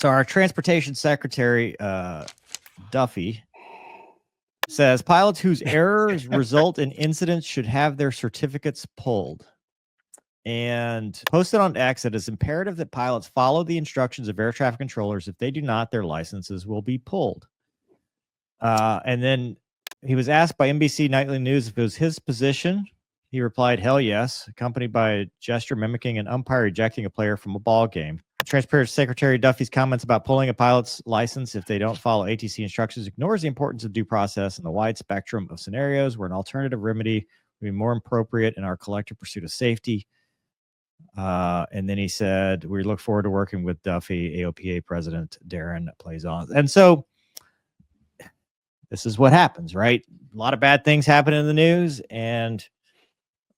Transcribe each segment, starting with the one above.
So our transportation secretary, Duffy, says pilots whose errors result in incidents should have their certificates pulled. And posted on X, it is imperative that pilots follow the instructions of air traffic controllers. If they do not, their licenses will be pulled. And then he was asked by NBC Nightly News if it was his position. He replied, hell yes, accompanied by a gesture mimicking an umpire ejecting a player from a ball game. Transportation Secretary Duffy's comments about pulling a pilot's license if they don't follow ATC instructions ignores the importance of due process and the wide spectrum of scenarios where an alternative remedy would be more appropriate in our collective pursuit of safety. And then he said, we look forward to working with Duffy, AOPA President Darren plays on. And so this is what happens, right? A lot of bad things happen in the news, and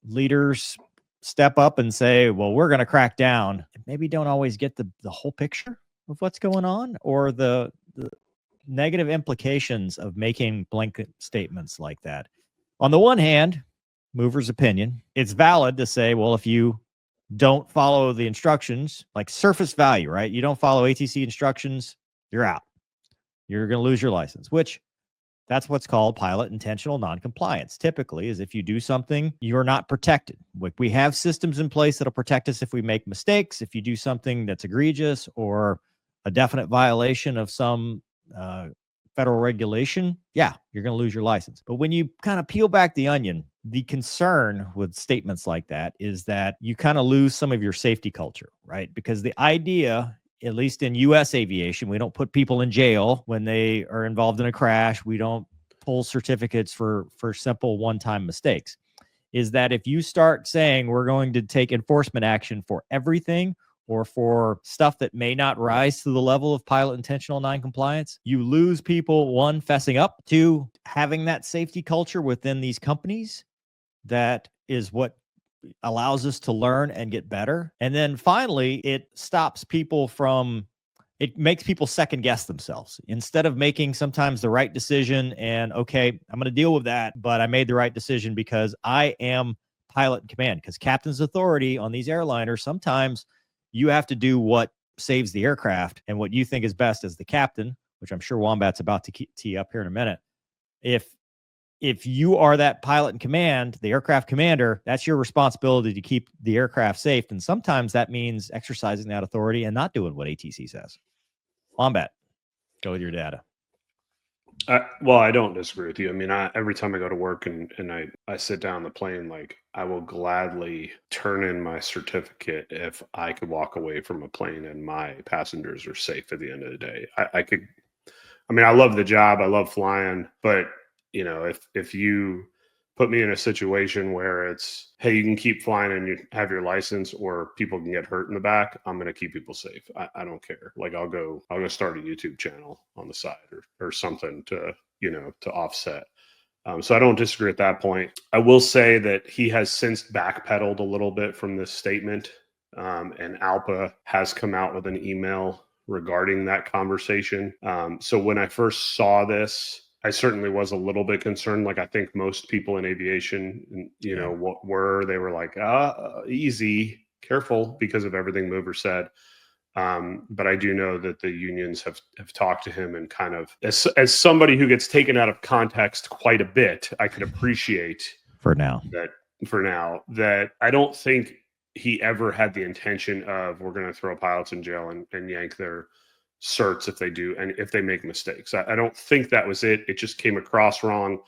leaders step up and say, well, we're going to crack down. Maybe don't always get the whole picture of what's going on, or the negative implications of making blanket statements like that. On the one hand, mover's opinion, it's valid to say, well, if you don't follow the instructions, like surface value, right? You don't follow ATC instructions, you're out. You're going to lose your license, which that's what's called pilot intentional noncompliance. Typically, is if you do something, you're not protected. Like, we have systems in place that'll protect us if we make mistakes. If you do something that's egregious or a definite violation of some federal regulation, yeah, you're going to lose your license. But when you kind of peel back the onion, the concern with statements like that is that you kind of lose some of your safety culture, right? Because the idea, at least in U.S. aviation, we don't put people in jail when they are involved in a crash. We don't pull certificates for simple one-time mistakes. Is that if you start saying we're going to take enforcement action for everything, or for stuff that may not rise to the level of pilot intentional noncompliance, you lose people, one, fessing up, two, having that safety culture within these companies. That is what allows us to learn and get better. And then finally, it stops people from, it makes people second guess themselves instead of making sometimes the right decision and, okay, I'm going to deal with that, but I made the right decision because I am pilot in command. Because captain's authority on these airliners, sometimes you have to do what saves the aircraft and what you think is best as the captain, which I'm sure Wombat's about to tee up here in a minute. If you are that pilot in command, the aircraft commander, that's your responsibility to keep the aircraft safe. And sometimes that means exercising that authority and not doing what ATC says. Wombat, go with your data. Well, I don't disagree with you. I mean, every time I go to work and I sit down the plane, like, I will gladly turn in my certificate if I could walk away from a plane and my passengers are safe at the end of the day. I love the job. I love flying, but you know, if you put me in a situation where it's, hey, you can keep flying and you have your license, or people can get hurt in the back, I'm going to keep people safe. I don't care. Like, I'll go start a YouTube channel on the side or something to offset. So I don't disagree at that point. I will say that he has since backpedaled a little bit from this statement. And ALPA has come out with an email regarding that conversation. So when I first saw this, I certainly was a little bit concerned. Like, I think most people in aviation, they were like, easy, careful, because of everything Mover said. But I do know that the unions have talked to him, and kind of, as somebody who gets taken out of context quite a bit, I could appreciate that I don't think he ever had the intention of, we're going to throw pilots in jail and yank their certs if they do, and if they make mistakes. I don't think that was it. It just came across wrong.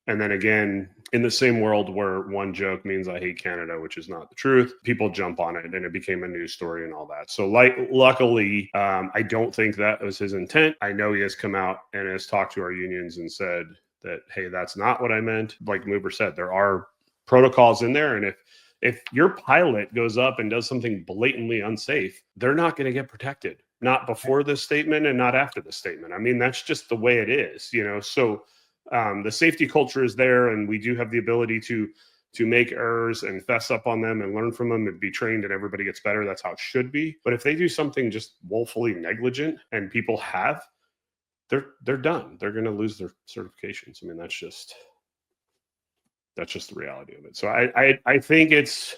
And then again, in the same world where one joke means I hate Canada, which is not the truth, people jump on it and it became a news story and all that. So luckily, I don't think that was his intent. I know he has come out and has talked to our unions and said that, hey, that's not what I meant. Like Mover said, there are protocols in there. And if your pilot goes up and does something blatantly unsafe, they're not going to get protected. Not before this statement and not after the statement. I mean, that's just the way it is, So the safety culture is there, and we do have the ability to make errors and fess up on them and learn from them and be trained, and everybody gets better. That's how it should be. But if they do something just woefully negligent, and people they're done. They're going to lose their certifications. I mean, that's just the reality of it. So I think it's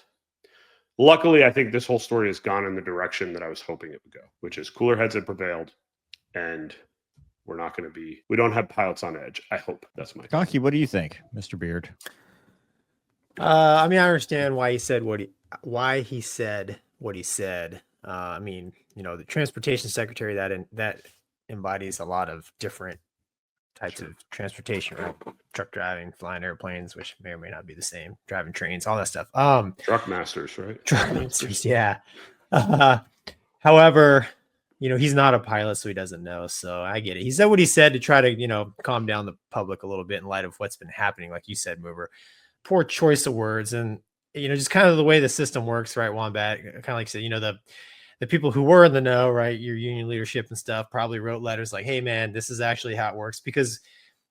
luckily, I think this whole story has gone in the direction that I was hoping it would go, which is cooler heads have prevailed, and we don't have pilots on edge. I hope that's my thought. Gonky, what do you think, Mr. Beard? I mean, I understand why he said what he said. I mean, the transportation secretary that embodies a lot of different types of transportation, right? Truck driving, flying airplanes, which may or may not be the same, driving trains, all that stuff. Truck masters, right? Truck masters, yeah. However, he's not a pilot, so he doesn't know. So I get it. He said what he said to try to, calm down the public a little bit in light of what's been happening. Like you said, Mover, poor choice of words, and just kind of the way the system works, right? Wombat, kind of like you said, the people who were in the know, right? Your union leadership and stuff probably wrote letters like, "Hey, man, this is actually how it works." Because,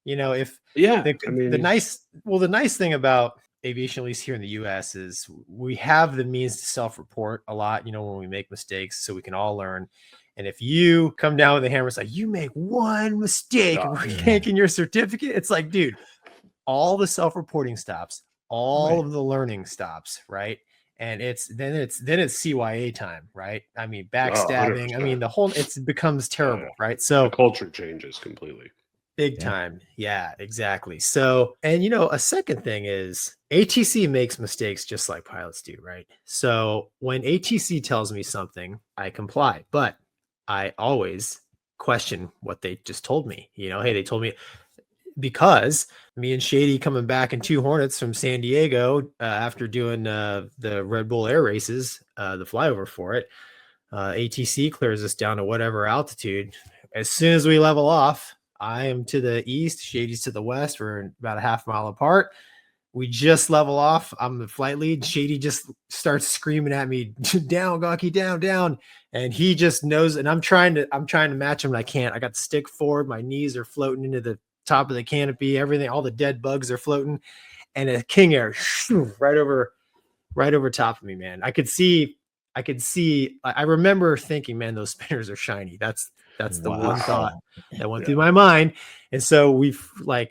the nice thing about aviation, at least here in the U.S., is we have the means to self-report a lot. When we make mistakes, so we can all learn. And if you come down with a hammer, it's like you make one mistake, we're yanking your certificate. It's like, dude, all the self-reporting stops, all of the learning stops, right? And it's CYA time, right? I mean, backstabbing. 100%. I mean, it becomes terrible, right? The So culture changes completely. big time. Yeah, exactly. So, and a second thing is ATC makes mistakes just like pilots do, right? So when ATC tells me something, I comply, but I always question what they just told me. Hey, they told me, because me and Shady coming back in 2 Hornets from San Diego after doing the Red Bull air races, the flyover for it, ATC clears us down to whatever altitude. As soon as we level off, I am to the east, Shady's to the west. We're about a half mile apart. We just level off. I'm the flight lead. Shady just starts screaming at me, "Down, Gonky, down, down!" And he just knows. And I'm trying to match him, and I can't. I got the stick forward. My knees are floating into the top of the canopy. Everything, all the dead bugs are floating, and a king air right over top of me, man. I could see. I remember thinking, man, those spinners are shiny. That's the one thought that went through my mind. And so I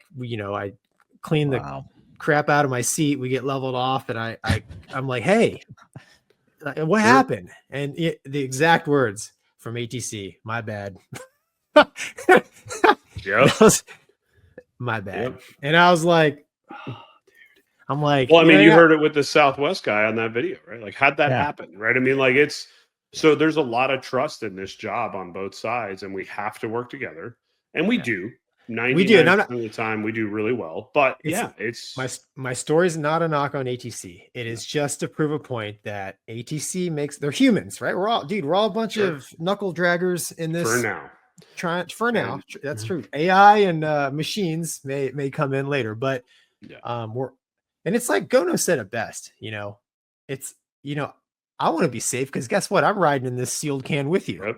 clean the crap out of my seat. We get leveled off, and I'm like, "Hey, what happened?" And the exact words from ATC, "My bad." My bad. Yep. And I was like, I'm like, well, I mean, you heard it with the Southwest guy on that video, right? Like, how'd that happen, right? I mean, like, so there's a lot of trust in this job on both sides, and we have to work together, and we do. 99% of the time, we do really well. But it's my story's not a knock on ATC. It is just to prove a point that ATC they're humans, right? We're all a bunch of knuckle draggers in this for now. That's true. AI and machines may come in later, but and it's like Gono said it best. It's I want to be safe because guess what? I'm riding in this sealed can with you. Yep.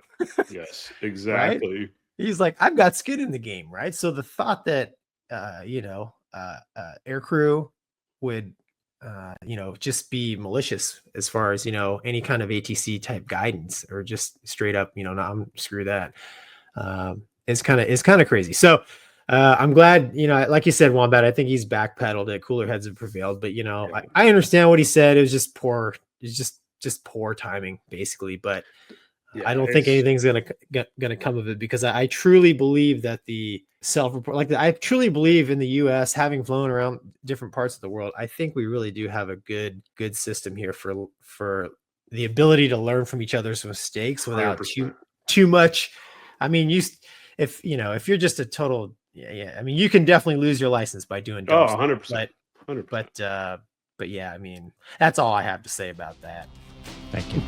Yes, exactly. Right? He's like, I've got skin in the game, right? So the thought that air crew would just be malicious as far as any kind of ATC type guidance, or just straight up, no, screw that. It's kind of crazy. So I'm glad, like you said, Wombat, I think he's backpedaled it. Cooler heads have prevailed, but I understand what he said. It was just poor. It's just poor timing, basically. But I don't think anything's gonna come of it, because I truly believe that the self-report, I truly believe in the U.S. having flown around different parts of the world. I think we really do have a good system here for the ability to learn from each other's mistakes without 100%. too much. I mean, if you're just a total, I mean, you can definitely lose your license by doing dumb stuff. 100%. 100%. But yeah, I mean, that's all I have to say about that. Thank you.